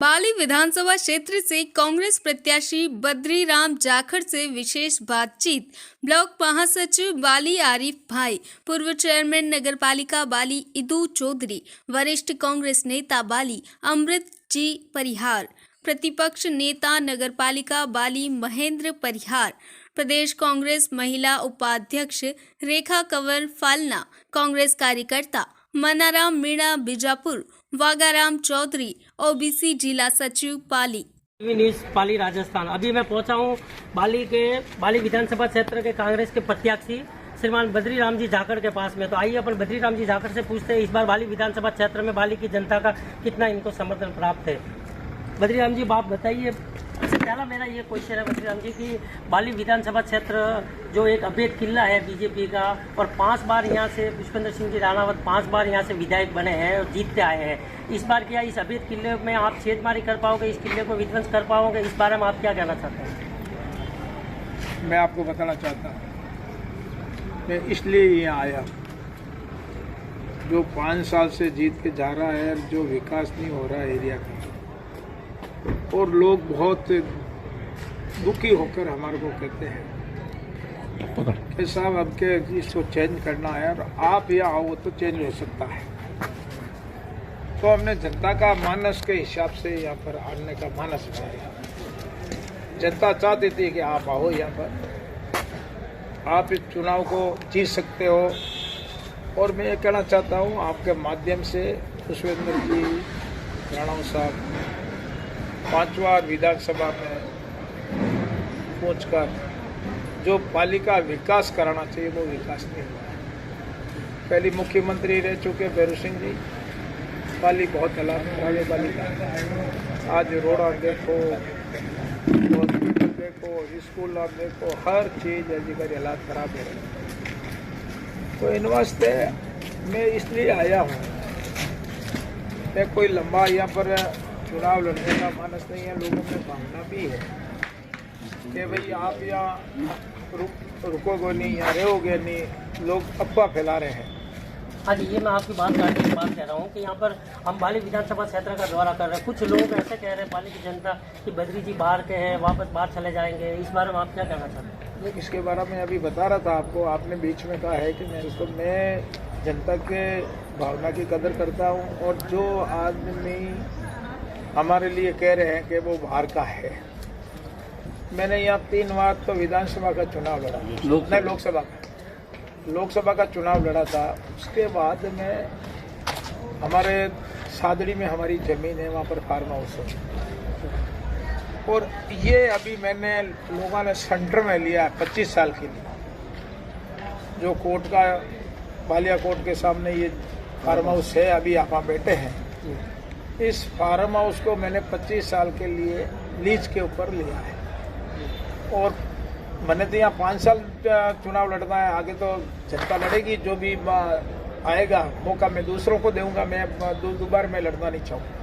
बाली विधानसभा क्षेत्र से कांग्रेस प्रत्याशी बद्रीराम जाखड़ से विशेष बातचीत। ब्लॉक महासचिव बाली आरिफ भाई, पूर्व चेयरमैन नगरपालिका बाली इदू चौधरी, वरिष्ठ कांग्रेस नेता बाली अमृत जी परिहार, प्रतिपक्ष नेता नगरपालिका बाली महेंद्र परिहार, प्रदेश कांग्रेस महिला उपाध्यक्ष रेखा कंवर फालना, कांग्रेस कार्यकर्ता मनाराम मीणा बीजापुर, वागाराम चौधरी, ओबीसी जिला सचिव पाली। न्यूज़ पाली राजस्थान। अभी मैं पहुंचा हूं बाली विधानसभा क्षेत्र के कांग्रेस के प्रत्याशी श्रीमान बद्रीराम जी जाखड़ के पास में। तो आइए अपन बद्रीराम जी जाखड़ से पूछते हैं इस बार बाली विधानसभा क्षेत्र में बाली की जनता का कितना इनको समर्थन प्राप्त है। बद्रीराम जी आप बताइए। सबसे पहला मेरा ये क्वेश्चन है बद्रीराम जी कि बाली विधानसभा क्षेत्र जो एक अवैध किला है बीजेपी का, और 5 बार यहाँ से पुष्पेंद्र सिंह जी राणावत 5 बार यहाँ से विधायक बने हैं और जीतते आए हैं। इस बार क्या इस अवैध किले में आप छेदमारी कर पाओगे, इस किले को विध्वंस कर पाओगे? इस बारे में आप क्या कहना चाहते हैं? मैं आपको बताना चाहता हूँ, मैं इसलिए यहाँ आया, जो 5 साल से जीत के जा रहा है, जो विकास नहीं हो रहा है एरिया का, और लोग बहुत दुखी होकर हमारे को कहते हैं कि साहब अब के इसको चेंज करना है और आप यहाँ आओ तो चेंज हो सकता है। तो हमने जनता का मानस के हिसाब से यहाँ पर आने का मानस बनाया। जनता चाहती थी कि आप आओ यहाँ पर, आप इस चुनाव को जीत सकते हो। और मैं ये कहना चाहता हूँ आपके माध्यम से पुष्पेंद्र जी राणा साहब 5वां विधानसभा में पहुंचकर जो पाली का विकास कराना चाहिए वो विकास नहीं हुआ। पहले मुख्यमंत्री रह चुके भैरू सिंह जी, पाली बहुत हालात खराब है पाली का। आज रोड़ा देखो, हॉस्पिटल देखो, स्कूल आप देखो, हर चीज़ अधिकारी हालात खराब है। तो इन वास्ते मैं इसलिए आया हूँ, मैं कोई लंबा यहाँ पर चुनाव लड़ने का मानस नहीं है। लोगों में भावना भी है कि भाई आप यहाँ रुकोगे नहीं, यहाँ रहोगे नहीं, लोग अफवाह फैला रहे हैं। हाँ जी, ये मैं आपकी बात काटने की बात कह रहा हूँ कि यहाँ पर हम बाली विधानसभा क्षेत्र का दौरा कर रहे हैं। कुछ लोग ऐसे कह रहे हैं बाली की जनता कि बद्री जी बाहर के हैं, वापस बाहर चले जाएंगे। इस बारे में आप क्या कहना चाहते हैं? इसके बारे में अभी बता रहा था आपको, आपने बीच में कहा है कि मैं जनता के भावना की कदर करता हूँ, और जो आदमी हमारे लिए कह रहे हैं कि वो बाहर का है। मैंने यहाँ 3 बार तो विधानसभा का चुनाव लड़ा, नहीं लोकसभा का चुनाव लड़ा था। उसके बाद में हमारे सादड़ी में हमारी ज़मीन है, वहाँ पर फार्म हाउस है, और ये अभी मैंने लोगों ने सेंटर में लिया 25 साल के लिए। जो कोर्ट का बालिया कोर्ट के सामने ये फार्म हाउस है, अभी आप वहाँ बैठे हैं। इस फार्म हाउस को मैंने 25 साल के लिए लीज के ऊपर लिया है, और मैंने तो यहाँ 5 साल चुनाव लड़ना है। आगे तो जनता लड़ेगी, जो भी आएगा मौका मैं दूसरों को दूंगा। मैं दोबारा मैं लड़ना नहीं चाहूँगा।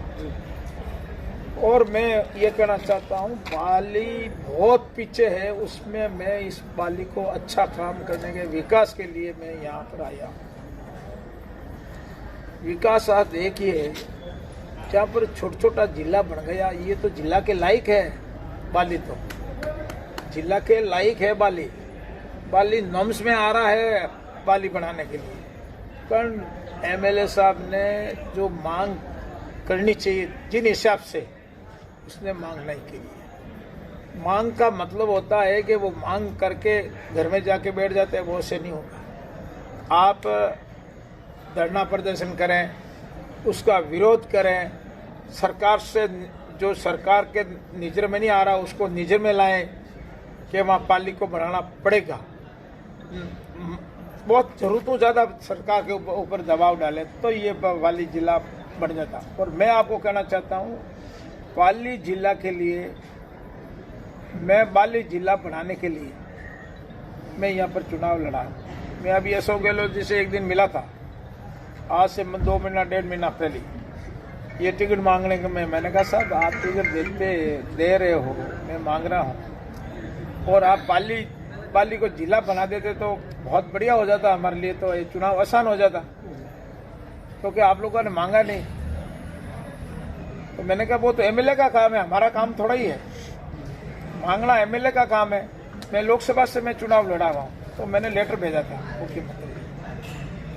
और मैं ये कहना चाहता हूँ, बाली बहुत पीछे है, उसमें मैं इस बाली को अच्छा काम करने के विकास के लिए मैं यहाँ पर आया हूँ। विकास आज देखिए, जहाँ पर छोटा जिला बन गया, ये तो जिला के लायक है। बाली तो जिला के लायक है। बाली नॉर्म्स में आ रहा है बाली बनाने के लिए। पर एमएलए साहब ने जो मांग करनी चाहिए, जिन हिसाब से उसने मांग नहीं की। मांग का मतलब होता है कि वो मांग करके घर में जाके बैठ जाते हैं, वो से नहीं होगा। आप धरना प्रदर्शन करें, उसका विरोध करें, सरकार से जो सरकार के निजर में नहीं आ रहा उसको निजर में लाएं कि वहाँ पाली को बढ़ाना पड़ेगा। बहुत ज़रूरतों ज़्यादा सरकार के ऊपर दबाव डालें तो ये पाली जिला बढ़ जाता। और मैं आपको कहना चाहता हूँ, पाली जिला के लिए, मैं बाली जिला बढ़ाने के लिए मैं यहाँ पर चुनाव लड़ा। मैं अभी अशोक गहलोत जी से एक दिन मिला था, आज से 2 महीना 1.5 महीना पहले। ये टिकट मांगने के मैंने कहा साहब आप टिकट दे रहे हो, मैं मांग रहा हूँ, और आप बाली को जिला बना देते तो बहुत बढ़िया हो जाता हमारे लिए, तो ये चुनाव आसान हो जाता, क्योंकि आप लोगों ने मांगा नहीं। तो मैंने कहा वो तो एमएलए का काम है, हमारा काम थोड़ा ही है, मांगना एमएलए का काम है। मैं लोकसभा से मैं चुनाव लड़ा हुआ हूँ, तो मैंने लेटर भेजा था मुख्यमंत्री जी,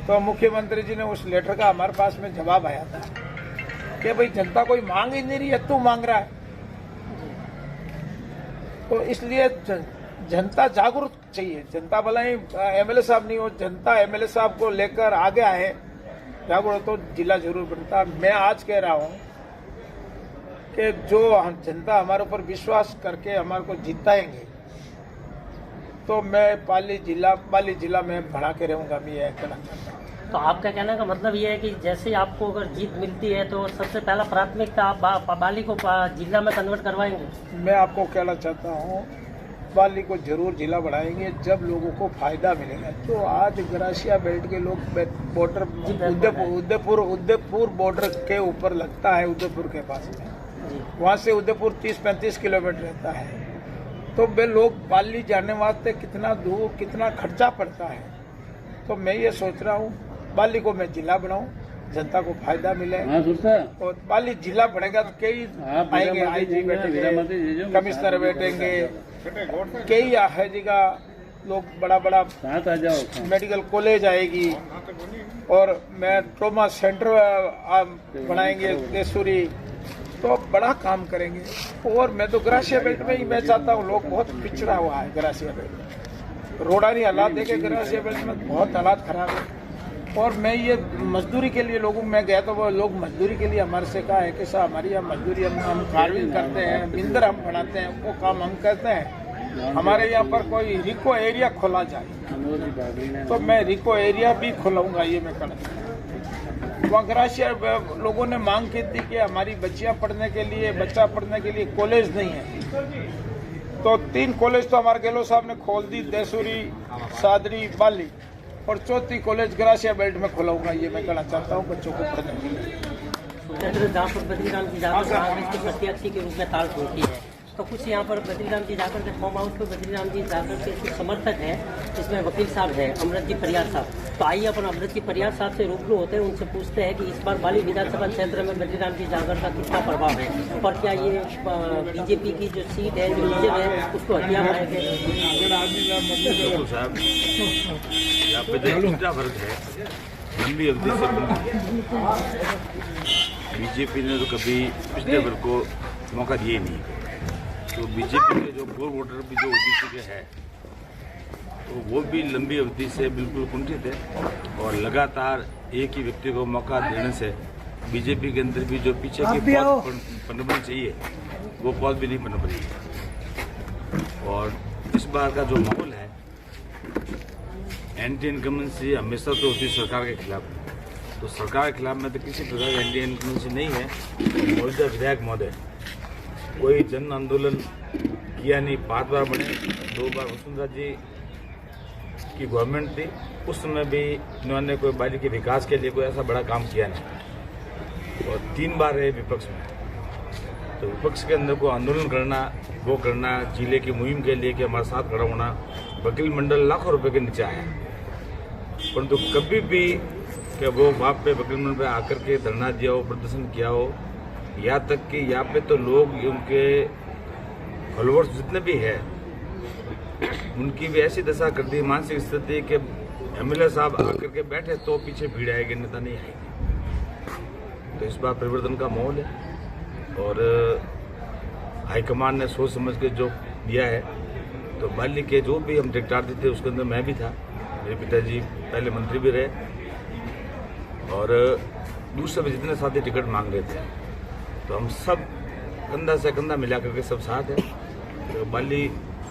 तो मुख्यमंत्री जी ने उस लेटर का हमारे पास में जवाब आया था कि भाई जनता कोई मांग ही नहीं रही है, तू मांग रहा है। तो इसलिए जनता जागरूक चाहिए, जनता भला ही एमएलए साहब नहीं हो, जनता एमएलए साहब को लेकर आगे आए, जागरूक तो जिला जरूर बनता। मैं आज कह रहा हूँ कि जो जनता हमारे ऊपर विश्वास करके हमारे को जिताएंगे तो मैं पाली जिला में बढ़ा के रहूंगा। मैं यह कहना चाहता हूँ। तो आपका कहने का मतलब ये है कि जैसे आपको अगर जीत मिलती है तो सबसे पहला प्राथमिकता आप बाली को जिला में कन्वर्ट करवाएंगे? मैं आपको कहना चाहता हूँ पाली को जरूर जिला बढ़ाएंगे जब लोगों को फायदा मिलेगा। तो आज ग्रासिया बेल्ट के लोग बॉर्डर उदयपुर बॉर्डर के ऊपर लगता है, उदयपुर के पास में, वहाँ से उदयपुर 30-35 किलोमीटर रहता है। तो वे लोग पाली जाने वास्ते कितना दूर कितना खर्चा पड़ता है। तो मैं ये सोच रहा हूँ पाली को मैं जिला बनाऊं, जनता को फायदा मिले। और पाली जिला बढ़ेगा तो कई आएंगे, आईजी बैठेंगे, कमिश्नर बैठेंगे, कई है का लोग, बड़ा बड़ा मेडिकल कॉलेज आएगी और मैं ट्रोमा सेंटर बनाएंगे देसूरी, तो बड़ा काम करेंगे। और मैं तो ग्रासिया बेल्ट में ही मैं चाहता हूँ, लोग बहुत पिछड़ा हुआ है ग्रासिया बेल्ट, रोडानी हालात देखे ग्रासिया बेल्ट में बहुत हालात खराब है। और मैं ये मजदूरी के लिए लोगों में गया तो वो लोग मजदूरी के लिए हमारे से कहा है कि साहब हमारी यहाँ मजदूरी हम कार्विंग करते हैं, बिंदर हम बनाते हैं, वो काम हम करते हैं, हमारे यहाँ पर कोई रिको एरिया खोला जाए तो मैं रिको एरिया भी खोलूँगा। ये मैं कहना चाहता हूँ। वहाँ ग्रासिया लोगों ने मांग की थी कि हमारी बच्चा पढ़ने के लिए कॉलेज नहीं है, तो 3 कॉलेज तो हमारे गहलोत साहब ने खोल दी, देसूरी, सादरी, बाली, और 4थी कॉलेज ग्रासिया बेल्ट में खोलाऊंगा। ये मैं कहना चाहता हूँ बच्चों को पढ़ने के लिए। जहाँ पर बद्रीराम जी जाकर कांग्रेस के प्रत्याशी के रूप में ताल ठोकी है, तो कुछ यहाँ पर बद्रीराम जी जाकर के फॉर्म हाउस पर बद्रीराम जी जाकर के कुछ समर्थक हैं, इसमें वकील साहब हैं अमृत जी परियार साहब। तो आइए अपन अमृत जी परियार साहब से रूबरू होते हैं, उनसे पूछते हैं कि इस बार बाली विधानसभा क्षेत्र में बद्रीराम जी जाकर का कितना प्रभाव है और क्या ये बीजेपी की जो सीट है, जो रिजर्व है, उसको हटिया पाएंगे? साहब यहाँ पे दूसरा वर्ग है, लंबी अवधि से बीजेपी ने तो कभी पिछले वर्ग को मौका दिए नहीं। तो बीजेपी के जो कोर वोटर भी जो ओबीसी के हैं तो वो भी लंबी अवधि से बिल्कुल कुंठित है, और लगातार एक ही व्यक्ति को मौका देने से बीजेपी के अंदर भी जो पीछे की पौध पनपनी चाहिए वो पौध भी नहीं पनप रही है। और इस बार का जो माहौल है, एंटी इनकम्बेंसी हमेशा तो होती सरकार के खिलाफ, तो सरकार के खिलाफ में तो किसी प्रकार की एंटी इनकम्बेंसी नहीं है। मौजूदा विधायक महोदय कोई जन आंदोलन किया नहीं, 5 बार बने, 2 बार वसुंधरा जी की गवर्नमेंट थी, उस समय भी इन्होंने कोई बाली के विकास के लिए कोई ऐसा बड़ा काम किया नहीं, और 3 बार रहे विपक्ष में। तो विपक्ष के अंदर को आंदोलन करना, वो करना, जिले की मुहिम के लिए कि हमारे साथ खड़ा होना, वकील मंडल लाखों रुपए के नीचे आया, परंतु कभी भी कि वो वहाँ पे वकील मंडल पे आकर के धरना दिया हो, प्रदर्शन किया हो, यहाँ तक कि यहाँ पे तो लोग उनके फॉलोअर्स जितने भी है उनकी भी ऐसी दशा कर दी, मानसिक स्थिति कि एमएलए साहब आकर के बैठे तो पीछे भीड़ आएगी, नेता नहीं आएगी। तो इस बार परिवर्तन का माहौल है और हाईकमान ने सोच समझ के जो दिया है। तो बाली के जो भी हम टिकटार्थी थे उसके अंदर मैं भी था, मेरे पिताजी पहले मंत्री भी रहे, और दूसरे भी जितने साथी टिकट मांग रहे थे, तो हम सब कंधा से कंधा मिला करके सब साथ है। तो बाली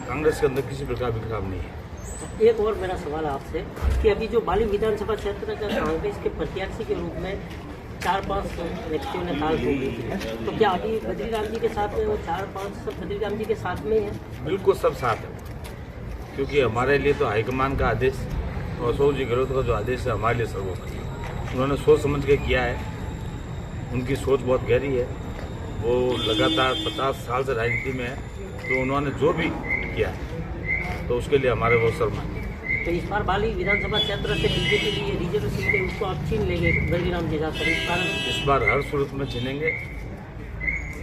कांग्रेस के अंदर किसी प्रकार का खराब नहीं है। एक और मेरा सवाल आपसे कि अभी जो बाली विधानसभा क्षेत्र का कांग्रेस के प्रत्याशी के रूप में 4-5 व्यक्तियों ने ताल ठोकी है, तो क्या अभी बद्रीराम जी के साथ में वो 4-5 सब बद्रीराम जी के साथ में है? बिल्कुल सब साथ है, क्योंकि हमारे लिए तो हाईकमान का आदेश और अशोक जी गहलोत का जो आदेश है हमारे लिए सर्वोपरि, उन्होंने सोच समझ के किया है, उनकी सोच बहुत गहरी है, वो लगातार 50 साल से राजनीति में है, तो उन्होंने जो भी किया है तो उसके लिए हमारे वो सम्मान। तो इस बार बाली विधानसभा क्षेत्र से बीजेपी के लिए रिजर्व सीट है, उसको आप छीन लेंगे बद्रीराम जी जाकर? इस बार हर सूरत में छीनेंगे,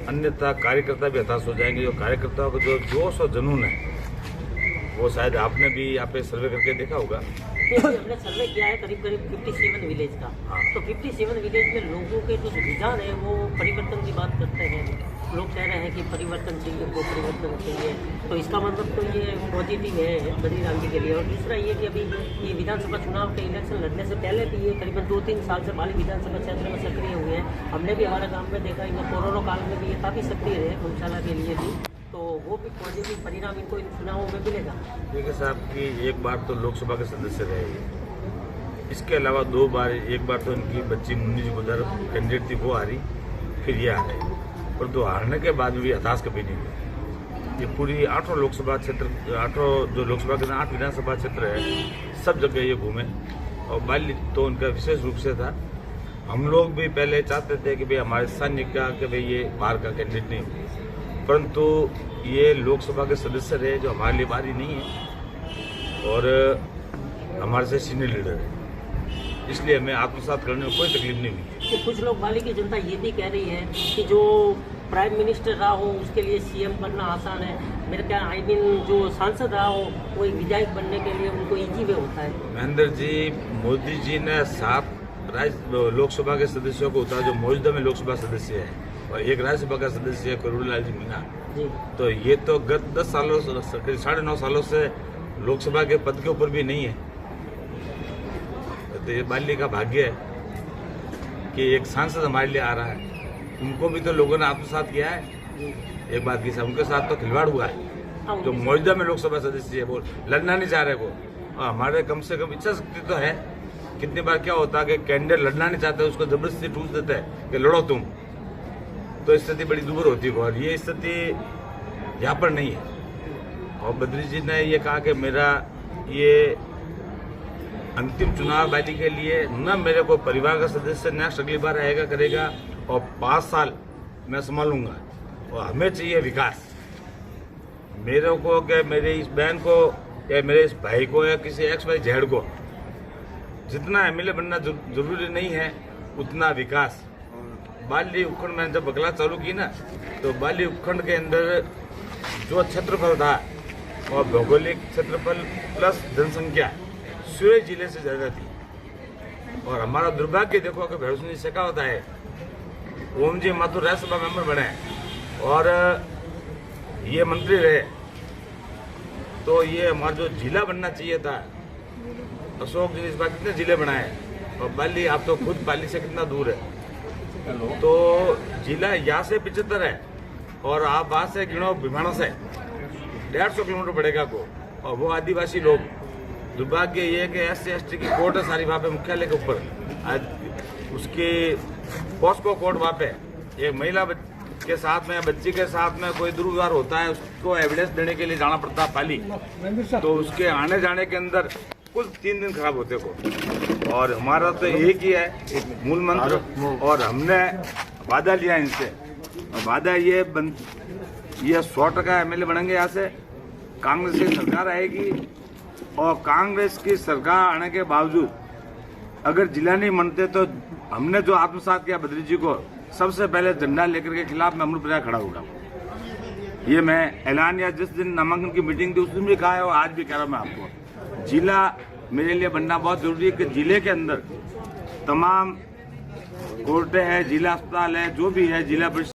अन्यथा कार्यकर्ता भी हताश हो जाएंगे। और कार्यकर्ताओं का जो जोश और जुनून है वो शायद आपने भी यहाँ पे सर्वे करके देखा होगा। हमने सर्वे किया है करीब 57 विलेज का। तो 57 विलेज में लोगों के जो रुझान है वो परिवर्तन की बात करते हैं। लोग कह रहे हैं कि परिवर्तन चाहिए, वो परिवर्तन चाहिए। तो इसका मतलब तो ये पॉजिटिव है बद्री राम जी के लिए। और दूसरा ये कि अभी ये विधानसभा चुनाव के इलेक्शन लड़ने से पहले भी ये करीबन 2-3 साल से बाली विधानसभा क्षेत्र में सक्रिय हुए हैं। हमने भी हमारे गाँव में देखा, इनका कोरोना काल में भी ये काफ़ी सक्रिय रहे गौशाला के लिए भी। तो वो भी पॉजिटिव परिणाम इनको इन चुनावों में मिलेगा। देखिए साहब कि एक बार तो लोकसभा के सदस्य रहे, इसके अलावा 2 बार, एक बार तो इनकी बच्ची मुन्नी जी गुजर कैंडिडेट थी वो हारी, फिर ये हारे। पर तो हारने के बाद भी हताश कभी नहीं हुए। ये पूरी 8 लोकसभा क्षेत्र, 8 जो लोकसभा के 8 विधानसभा क्षेत्र है, सब जगह ये घूमे। और बाली तो उनका विशेष रूप से था। हम लोग भी पहले चाहते थे कि भाई हमारे सैन्य का कि भाई ये बाहर का कैंडिडेट नहीं, परंतु ये लोकसभा के सदस्य रहे जो हमारे लिए बारी नहीं है और हमारे से सीनियर लीडर है, इसलिए हमें आत्मसात करने में कोई तकलीफ नहीं हुई। तो कुछ लोग बाली की जनता ये भी कह रही है कि जो प्राइम मिनिस्टर रहा हो उसके लिए सीएम बनना आसान है। मेरे क्या जो सांसद रहा हो वो एक विधायक बनने के लिए उनको इजी वे होता है। महेंद्र जी, मोदी जी ने 7 लोकसभा के सदस्यों को उतारा जो मौजूदा में लोकसभा सदस्य है, और एक राज्यसभा का सदस्य है करुणलाल जी मीणा। तो ये तो गत 10 सालों से, 9.5 सालों से लोकसभा के पद के ऊपर भी नहीं है। तो ये बाली का भाग्य है कि एक सांसद हमारे लिए आ रहा है। उनको भी तो लोगों ने आत्मसात किया है। एक बात की साहब, उनके साथ तो खिलवाड़ हुआ है। जो मौजूदा में लोकसभा सदस्य है वो लड़ना नहीं चाह रहे को, और हमारे कम से कम इच्छा शक्ति तो है। कितनी बार क्या होता है कि कैंडिडेट लड़ना नहीं चाहते, उसको जबरदस्ती ठूस देते हैं कि लड़ो तुम, तो स्थिति बड़ी दुर्भर होती है। और ये स्थिति यहाँ पर नहीं है। और बद्री जी ने ये कहा कि मेरा ये अंतिम चुनाव बाली के लिए, न मेरे को परिवार का सदस्य नेक्स्ट अगली बार आएगा करेगा, और 5 साल मैं संभालूंगा। और हमें चाहिए विकास। मेरे को क्या, मेरे इस बहन को या मेरे इस भाई को या किसी XYZ को जितना MLA बनना जरूरी नहीं है, उतना विकास। बाली उपखंड में जब बगला चालू की ना, तो बाली उपखंड के अंदर जो क्षेत्रफल था और भौगोलिक क्षेत्रफल प्लस जनसंख्या सूरज जिले से ज्यादा थी। और हमारा दुर्भाग्य देखो कि भैरवसिंह शेखावत है, ओम जी माथुर राज्यसभा मेंबर बने और ये मंत्री रहे। तो ये हमारा जो जिला बनना चाहिए था, अशोक जी इस बार कितने जिले बनाए, और बाली आप तो खुद बाली से कितना दूर है। तो जिला यहाँ से 75 है, और आप वहाँ से गिनो भिमाणा से 150 किलोमीटर पड़ेगा को, और वो आदिवासी लोग। दुर्भाग्य ये है कि SC/ST की कोर्ट है सारी वहाँ पे मुख्यालय के ऊपर, उसकी पॉस्को कोर्ट वहाँ पे। एक महिला के साथ में, बच्ची के साथ में कोई दुर्व्यवहार होता है, उसको एविडेंस देने के लिए जाना पड़ता है पाली, तो उसके आने जाने के अंदर कुल 3 दिन खराब होते को। और हमारा तो एक ही है, एक मूल मंत्र, और हमने वादा लिया इनसे। वादा ये 100% MLA बनेंगे यहाँ से, कांग्रेस की सरकार आएगी, और कांग्रेस की सरकार आने के बावजूद अगर जिला नहीं बनते तो हमने जो आत्मसात किया बद्री जी को, सबसे पहले झंडा लेकर के खिलाफ मैं अमृत प्रयाग खड़ा होगा। ये मैं ऐलान, या जिस दिन नामांकन की मीटिंग थी उस दिन भी कहा है और आज भी कह रहा हूँ मैं आपको, जिला मेरे लिए बनना बहुत जरूरी है कि जिले के अंदर तमाम कोर्टें हैं, जिला अस्पताल है, जो भी है, जिला परिषद